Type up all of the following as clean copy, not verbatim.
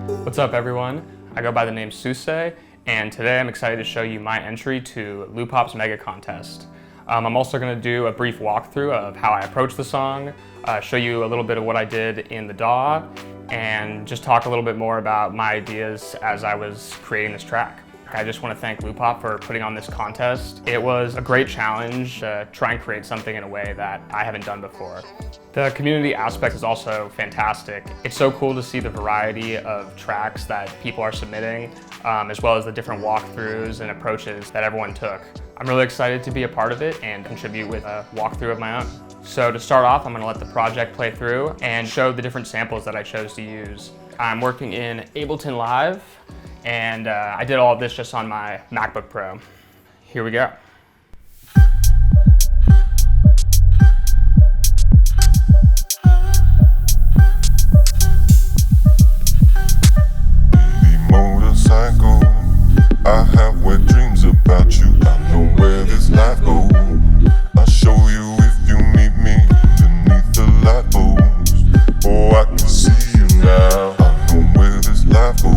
What's up, everyone? I go by the name Soothsay, and today I'm excited to show you my entry to Loopop's Mega Contest. I'm also going to do a brief walkthrough of how I approached the song, show you a little bit of what I did in the DAW, and just talk a little bit more about my ideas as I was creating this track. I just want to thank Loopop for putting on this contest. It was a great challenge to try and create something in a way that I haven't done before. The community aspect is also fantastic. It's so cool to see the variety of tracks that people are submitting, as well as the different walkthroughs and approaches that everyone took. I'm really excited to be a part of it and contribute with a walkthrough of my own. So to start off, I'm going to let the project play through and show the different samples that I chose to use. I'm working in Ableton Live, and I did all of this just on my MacBook Pro. Here we go. Motorcycle, I have wet dreams about you. I know where this life goes. I'll show you if you meet me beneath the light post. Oh, I can see you now. I know where this life goes.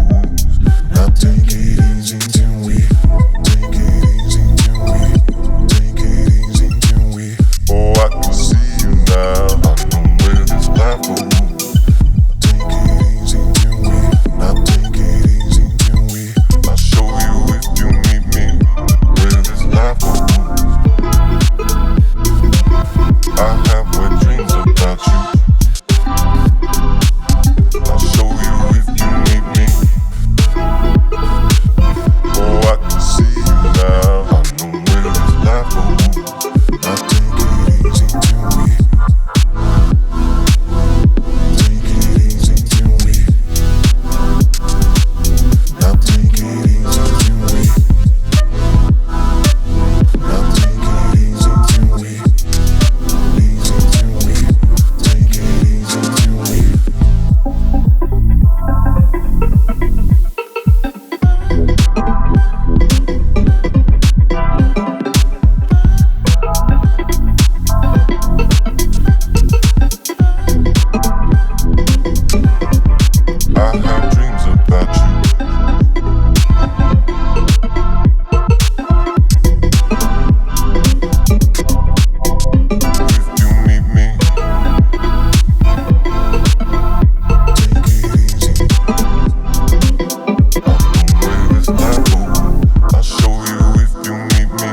Now take it easy till we, take it easy till we, take it easy till we. Oh, I can see you now. I know where this life goes. Take it easy till we, now take it easy till we. I'll show you if you meet me where this life goes. I have wet dreams about you. I'll show you if you meet me. Oh, I can see you now. I know where this life goes. Now take it easy till we, take it easy till we, now take it easy till we, now take it easy till we, take it easy till we. I have dreams about you. If you meet me, take it easy. I know where this life goes. I'll show you if you meet me.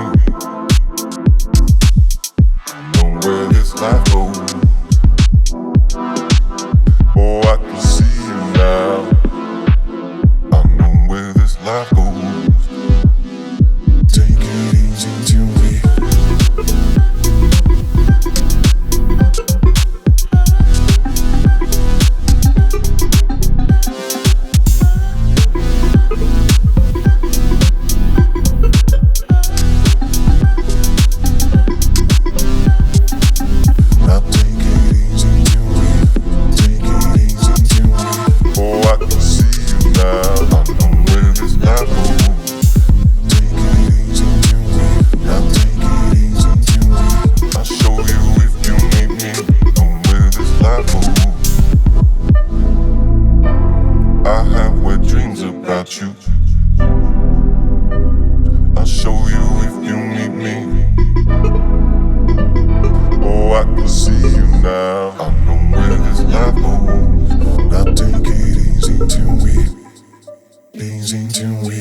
I know where this life goes. Oh, I can see you now. I know where this life goes. Take it easy till we, now take it easy till we, take it easy till we. Oh, I can see you now. I know where this life goes. Take it easy till we, now take it easy till we. I'll show you if you meet me. Know where this life goes. I have wet dreams about you. I'll show you if you meet me. Oh, I can see you now. I know where this life goes. Now take it easy till we, easy till we.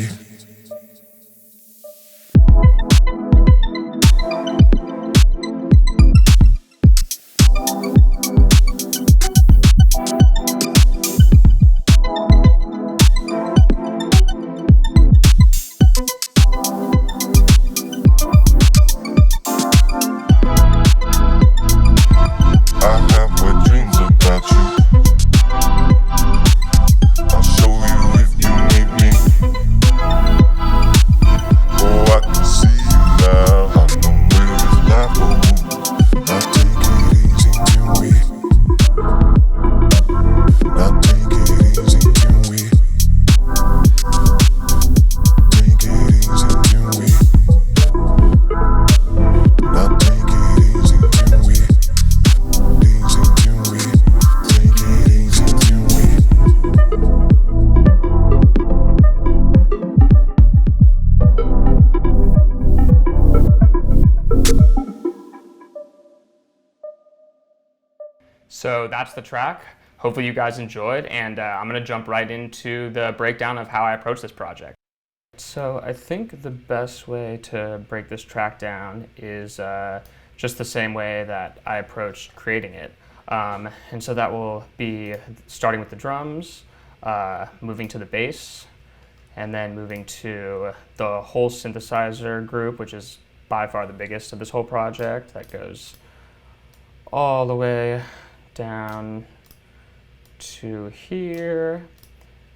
So that's the track. Hopefully you guys enjoyed, and I'm gonna jump right into the breakdown of how I approach this project. So I think the best way to break this track down is just the same way that I approached creating it. And so that will be starting with the drums, moving to the bass, and then moving to the whole synthesizer group, which is by far the biggest of this whole project. That goes all the way down to here.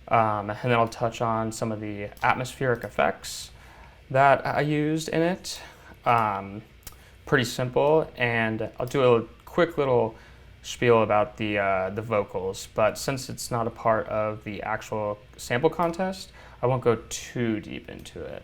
And then I'll touch on some of the atmospheric effects that I used in it. Pretty simple, and I'll do a quick little spiel about the vocals, but since it's not a part of the actual sample contest, I won't go too deep into it.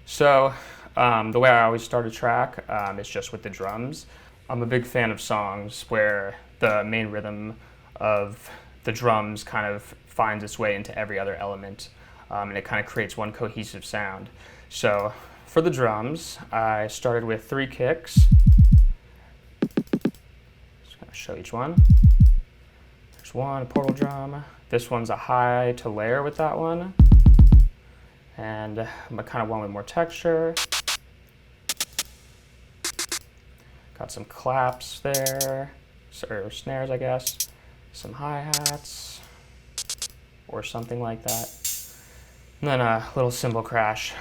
So the way I always start a track is just with the drums. I'm a big fan of songs where the main rhythm of the drums kind of finds its way into every other element, and it kind of creates one cohesive sound. So for the drums, I started with 3 kicks. Just gonna show each one. There's one, a portal drum. This one's a high to layer with that one. And I kind of one with more texture. Got some claps there, or snares, I guess. Some hi-hats, or something like that. And then a little cymbal crash.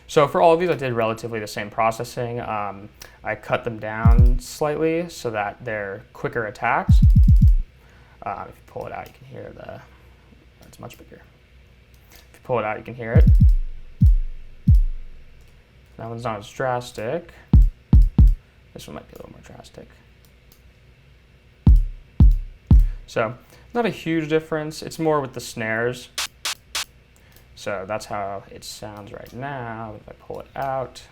So for all of these, I did relatively the same processing. I cut them down slightly so that they're quicker attacks. If you pull it out, you can hear it's much bigger. If you pull it out, you can hear it. That one's not as drastic. This one might be a little more drastic. So not a huge difference. It's more with the snares. So that's how it sounds right now if I pull it out.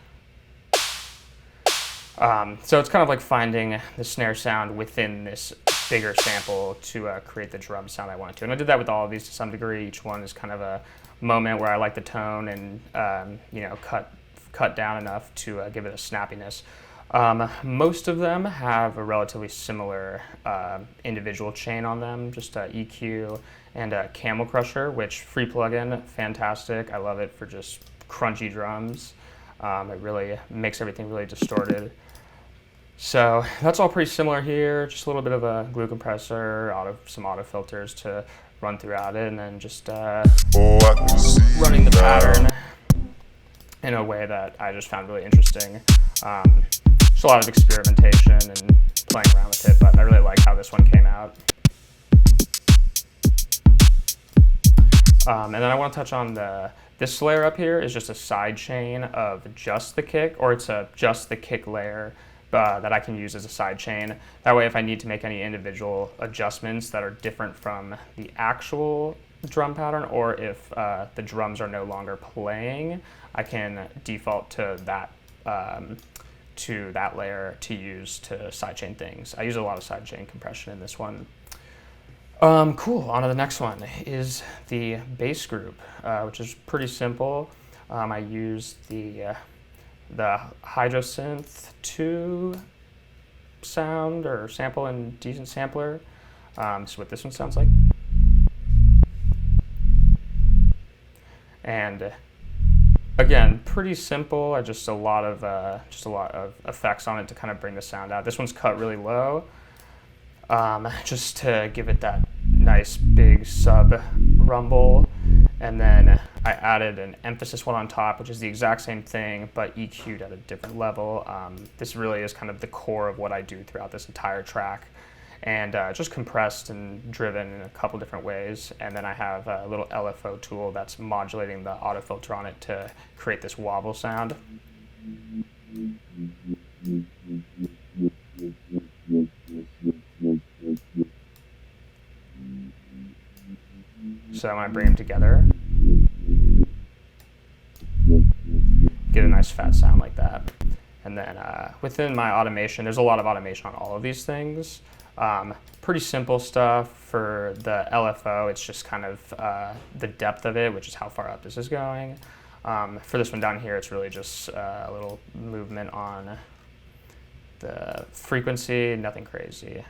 So it's kind of like finding the snare sound within this bigger sample to create the drum sound I wanted to. And I did that with all of these to some degree. Each one is kind of a moment where I like the tone and cut down enough to give it a snappiness. Most of them have a relatively similar individual chain on them, just EQ and a Camel Crusher, which free plugin, fantastic. I love it for just crunchy drums. It really makes everything really distorted. So that's all pretty similar here, just a little bit of a glue compressor, some auto filters to run throughout it, and then just running the pattern in a way that I just found really interesting. Just a lot of experimentation and playing around with it, but I really like how this one came out. And then I want to touch on this layer up here is just a side chain of just the kick, or it's just the kick layer that I can use as a side chain. That way if I need to make any individual adjustments that are different from the actual drum pattern, or if the drums are no longer playing, I can default to that layer to use to sidechain things. I use a lot of sidechain compression in this one. Cool, on to the next one is the bass group, which is pretty simple. I use the Hydro Synth 2 sound or sample and decent sampler. So what this one sounds like. And again, pretty simple. Just a lot of effects on it to kind of bring the sound out. This one's cut really low, just to give it that nice big sub rumble. And then I added an emphasis one on top, which is the exact same thing, but EQ'd at a different level. This really is kind of the core of what I do throughout this entire track. And just compressed and driven in a couple different ways. And then I have a little LFO tool that's modulating the auto filter on it to create this wobble sound. So when I bring them together, get a nice fat sound like that. And then within my automation, there's a lot of automation on all of these things. Pretty simple stuff. For the LFO, it's just kind of the depth of it, which is how far up this is going. For this one down here, it's really just a little movement on the frequency, nothing crazy.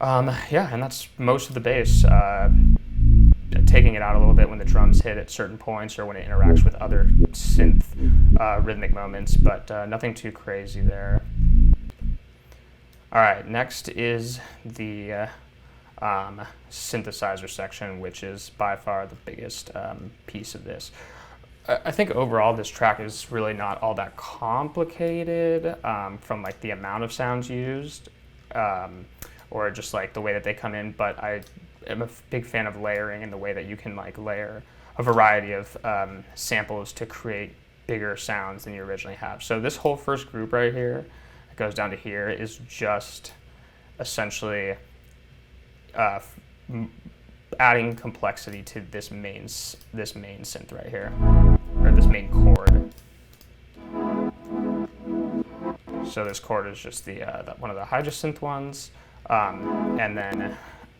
Yeah, and that's most of the bass. Taking it out a little bit when the drums hit at certain points or when it interacts with other synth rhythmic moments, but nothing too crazy there. All right, next is the synthesizer section, which is by far the biggest piece of this. I think overall this track is really not all that complicated from like the amount of sounds used or just like the way that they come in, but I am a big fan of layering and the way that you can like layer a variety of samples to create bigger sounds than you originally have. So this whole first group right here, it goes down to here, is just essentially adding complexity to this main synth right here, or this main chord. So this chord is just the one of the Hydrosynth ones, and then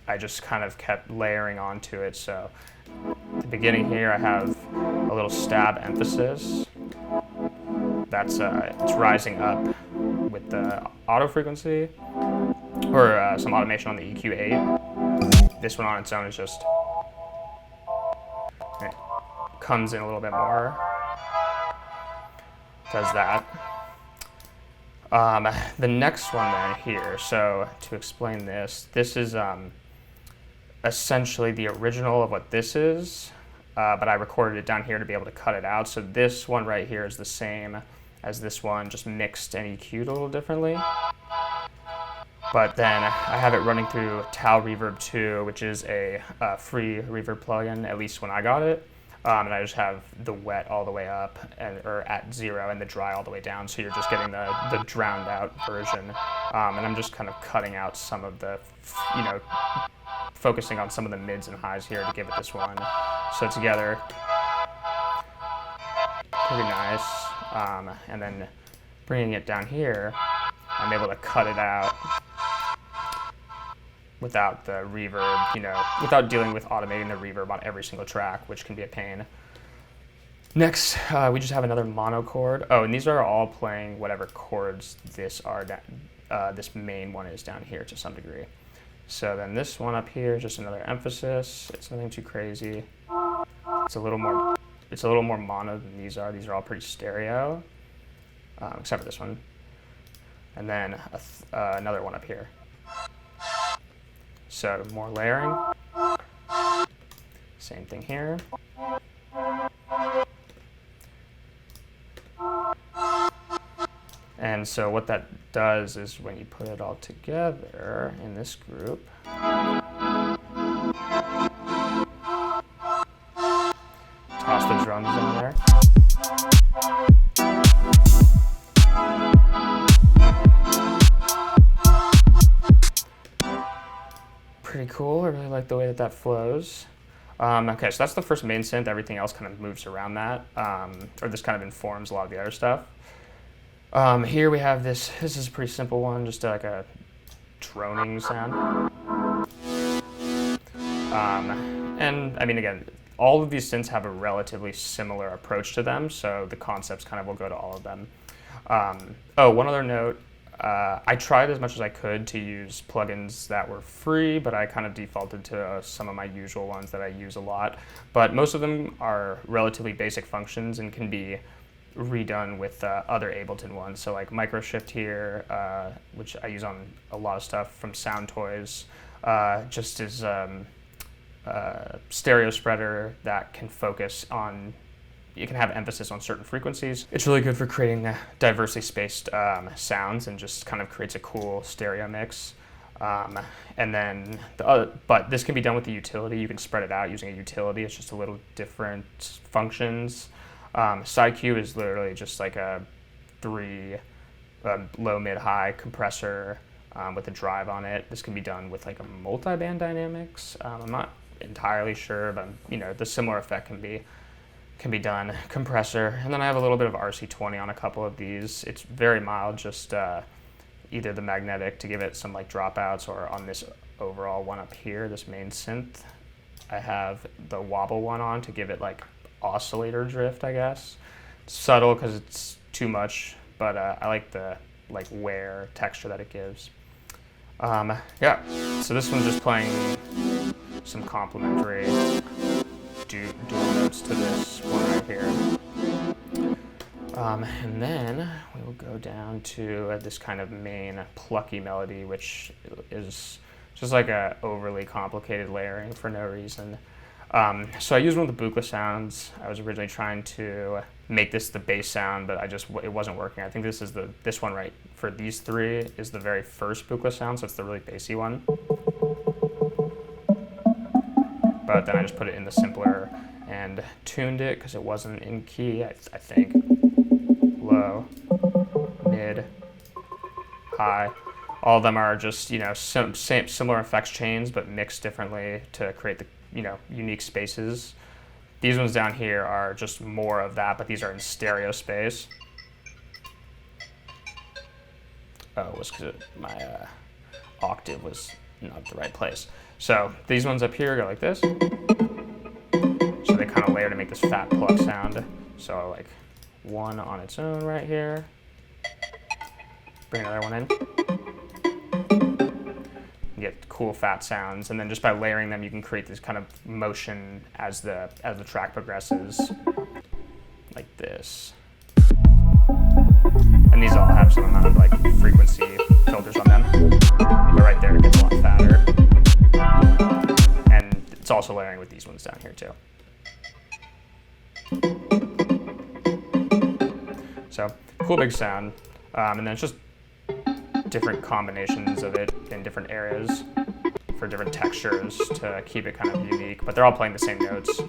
I just kind of kept layering onto it. So at the beginning here, I have a little stab emphasis. That's it's rising up with the auto frequency, or some automation on the EQ8. This one on its own is just, it comes in a little bit more, does that. The next one then here, so to explain this is essentially the original of what this is, but I recorded it down here to be able to cut it out. So this one right here is the same as this one, just mixed and EQ'd a little differently. But then I have it running through Tal Reverb 2, which is a free reverb plugin, at least when I got it. And I just have the wet all the way up, or at 0, and the dry all the way down. So you're just getting the drowned out version. And I'm just kind of cutting out some of the, focusing on some of the mids and highs here to give it this one. So together, pretty nice. And then bringing it down here, I'm able to cut it out without the reverb, without dealing with automating the reverb on every single track, which can be a pain. Next, we just have another mono chord. Oh, and these are all playing whatever chords this main one is down here to some degree. So then this one up here is just another emphasis. It's nothing too crazy. It's a little more mono than these are. These are all pretty stereo, except for this one. And then another one up here. So more layering. Same thing here. And so what that does is when you put it all together in this group, toss the drums in there. Pretty cool. I really like the way that flows. Okay, so that's the first main synth. Everything else kind of moves around that, or this kind of informs a lot of the other stuff. Here we have this. This is a pretty simple one, just like a droning sound. And I mean, again, all of these synths have a relatively similar approach to them, so the concepts kind of will go to all of them. Oh, one other note. I tried as much as I could to use plugins that were free, but I kind of defaulted to some of my usual ones that I use a lot. But most of them are relatively basic functions and can be redone with other Ableton ones. So like Microshift here, which I use on a lot of stuff from Sound Toys, just as stereo spreader that can focus on, you can have emphasis on certain frequencies. It's really good for creating diversely spaced sounds and just kind of creates a cool stereo mix. And then, but this can be done with the utility. You can spread it out using a utility. It's just a little different functions. SideQ is literally just like a 3 low, mid, high compressor with a drive on it. This can be done with like a multi-band dynamics. I'm not entirely sure, but the similar effect can be done. Compressor, and then I have a little bit of RC20 on a couple of these. It's very mild, just either the magnetic to give it some like dropouts, or on this overall one up here, this main synth, I have the wobble one on to give it like oscillator drift, I guess. It's subtle because it's too much, but I like the wear texture that it gives. Yeah, so this one's just playing some complementary dual notes to this one right here. And then we will go down to this kind of main plucky melody, which is just like a overly complicated layering for no reason. So I used one of the Buchla sounds. I was originally trying to make this the bass sound, but it wasn't working. I think this one right for these three is the very first Buchla sound, so it's the really bassy one. But then I just put it in the simpler and tuned it because it wasn't in key, I think. Low, mid, high. All of them are just, similar effects chains, but mixed differently to create the, unique spaces. These ones down here are just more of that, but these are in stereo space. Oh, it was because my octave was not the right place. So these ones up here go like this. So they kind of layer to make this fat pluck sound. So like one on its own right here. Bring another one in. You get cool fat sounds, and then just by layering them, you can create this kind of motion as the track progresses, like this. And these all have some amount of like frequency filters on them. But right there, it gets a lot fatter. And it's also layering with these ones down here too. So cool big sound, and then it's just different combinations of it in different areas for different textures to keep it kind of unique, but they're all playing the same notes.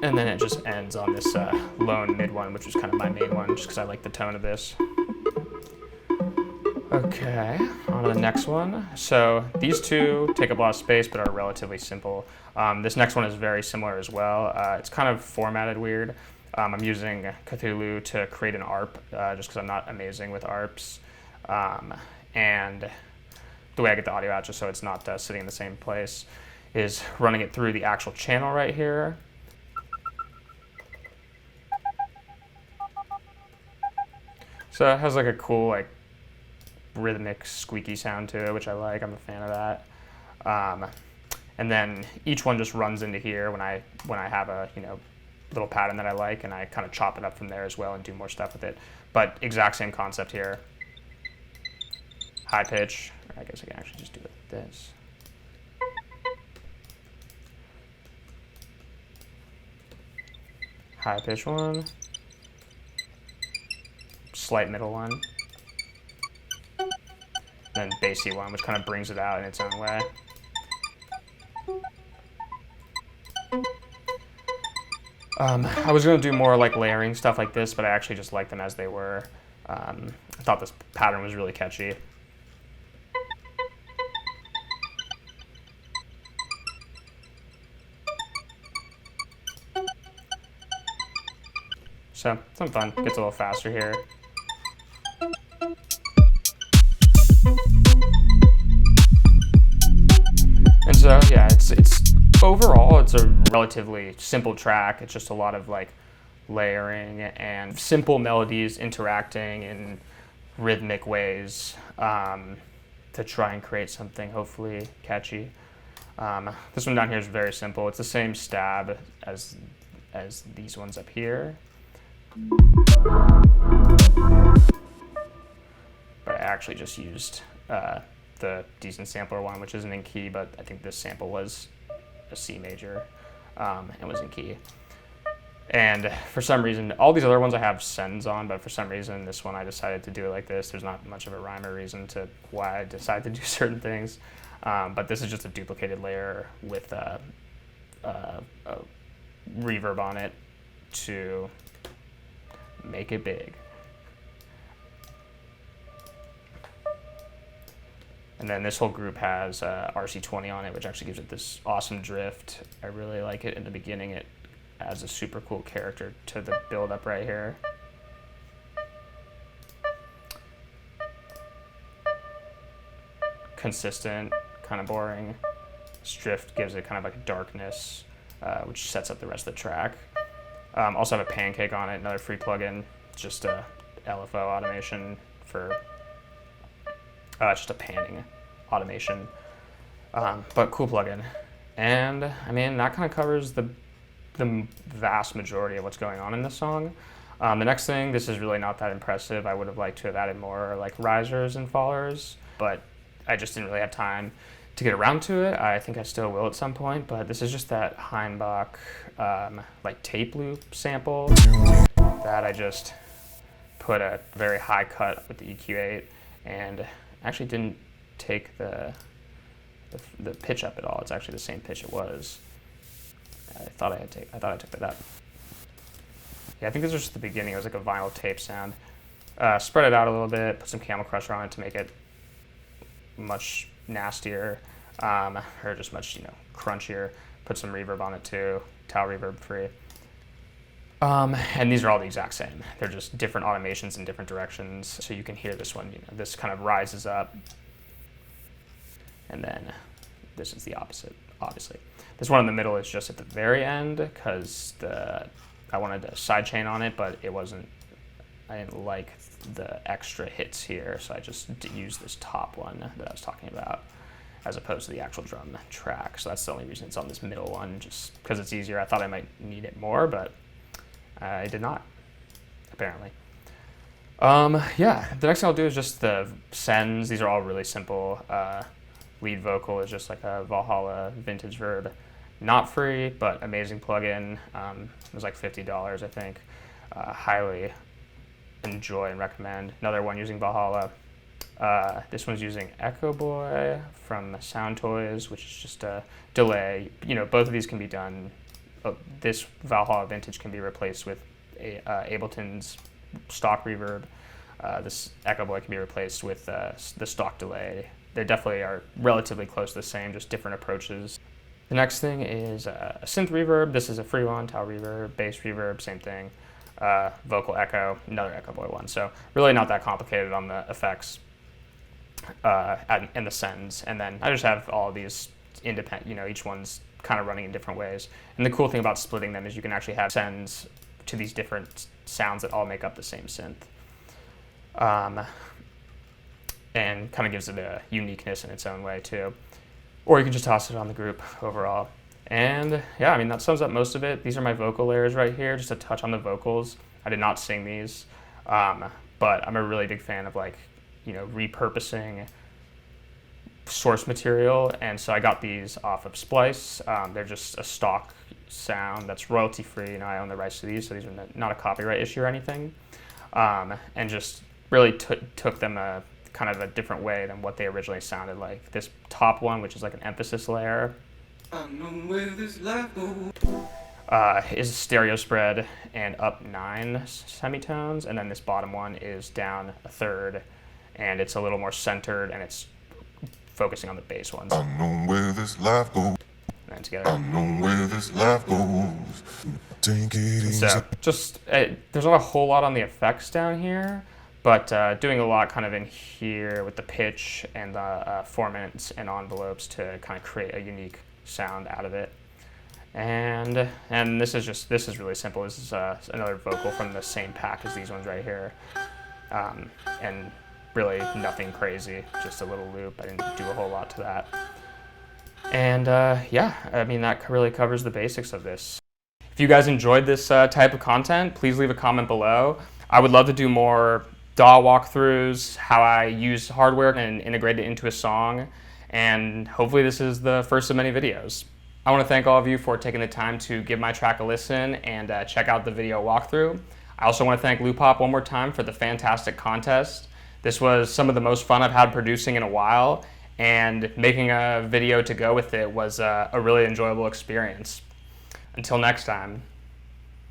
And then it just ends on this lone mid one, which is kind of my main one, just because I like the tone of this. Okay, on to the next one. So these two take up a lot of space, but are relatively simple. This next one is very similar as well. It's kind of formatted weird. I'm using Cthulhu to create an ARP, just because I'm not amazing with ARPs. And the way I get the audio out, just so it's not sitting in the same place, is running it through the actual channel right here. So it has like a cool like rhythmic squeaky sound to it, which I like. I'm a fan of that. And then each one just runs into here when I have a little pattern that I like, and I kind of chop it up from there as well and do more stuff with it. But exact same concept here. High pitch, or I guess I can actually just do it like this. High pitch one. Slight middle one. Then bassy one, which kind of brings it out in its own way. I was going to do more like layering stuff like this, but I actually just liked them as they were. I thought this pattern was really catchy. So, some fun. Gets a little faster here. And so, yeah, it's overall, it's a relatively simple track. It's just a lot of like layering and simple melodies interacting in rhythmic ways to try and create something hopefully catchy. This one down here is very simple. It's the same stab as these ones up here. But I actually just used the decent sampler one, which isn't in key, but I think this sample was a C major and was in key. And for some reason, all these other ones I have sends on, but for some reason this one I decided to do it like this. There's not much of a rhyme or reason to why I decided to do certain things, but this is just a duplicated layer with a reverb on it to make it big. And then this whole group has RC20 on it, which actually gives it this awesome drift. I really like it in the beginning. It adds a super cool character to the build up right here. Consistent, kind of boring. This drift gives it kind of like a darkness, which sets up the rest of the track. Also have a pancake on it, another free plugin, just a LFO automation for It's just a panning automation, but cool plugin. And I mean, that kind of covers the vast majority of what's going on in this song. The next thing, this is really not that impressive. I would have liked to have added more like risers and fallers, but I just didn't really have time to get around to it. I think I still will at some point, but this is just that Heimbach like tape loop sample that I just put a very high cut with the EQ8, and actually didn't take the pitch up at all. It's actually the same pitch it was. I thought I took that up. Yeah, I think this was just the beginning. It was like a vinyl tape sound. Spread it out a little bit, put some Camel Crusher on it to make it much nastier, or just much, crunchier. Put some reverb on it too, tau reverb free. And these are all the exact same. They're just different automations in different directions. So you can hear this one, this kind of rises up. And then this is the opposite, obviously. This one in the middle is just at the very end because I wanted a sidechain on it, but I didn't like the extra hits here, so I just used this top one that I was talking about as opposed to the actual drum track. So that's the only reason it's on this middle one, just because it's easier. I thought I might need it more, but I did not, apparently. Yeah, the next thing I'll do is just the sends. These are all really simple. Lead vocal is just like a Valhalla vintage verb. Not free, but amazing plugin. It was like $50, I think. Highly enjoy and recommend. Another one using Valhalla. This one's using Echo Boy from Sound Toys, which is just a delay. Both of these can be done. This Valhalla Vintage can be replaced with Ableton's stock reverb. This Echo Boy can be replaced with the stock delay. They definitely are relatively close to the same, just different approaches. The next thing is a synth reverb. This is a free one, tau reverb, bass reverb, same thing. Vocal echo, another Echo Boy one. So really not that complicated on the effects and the sends. And then I just have all of these independent, each one's kind of running in different ways. And the cool thing about splitting them is you can actually have sends to these different sounds that all make up the same synth. And kind of gives it a uniqueness in its own way too. Or you can just toss it on the group overall. And yeah, I mean, that sums up most of it. These are my vocal layers right here, just a touch on the vocals. I did not sing these, but I'm a really big fan of repurposing source material. And so I got these off of Splice. They're just a stock sound that's royalty free, and I own the rights to these, so these are not a copyright issue or anything. And just really took them a kind of a different way than what they originally sounded like. This top one, which is like an emphasis layer, is stereo spread and up 9 semitones, and then this bottom one is down a third, and it's a little more centered, and it's focusing on the bass ones. I know where this life goes. And then together. I know where this life goes. Take it easy. So just there's not a whole lot on the effects down here, but doing a lot kind of in here with the pitch and the formants and envelopes to kind of create a unique sound out of it. And this is really simple. This is another vocal from the same pack as these ones right here, and really nothing crazy, just a little loop. I didn't do a whole lot to that. And yeah, I mean, that really covers the basics of this. If you guys enjoyed this type of content, please leave a comment below. I would love to do more DAW walkthroughs, how I use hardware and integrate it into a song, and hopefully this is the first of many videos. I want to thank all of you for taking the time to give my track a listen and check out the video walkthrough. I also want to thank Loopop one more time for the fantastic contest. This was some of the most fun I've had producing in a while, and making a video to go with it was a really enjoyable experience. Until next time.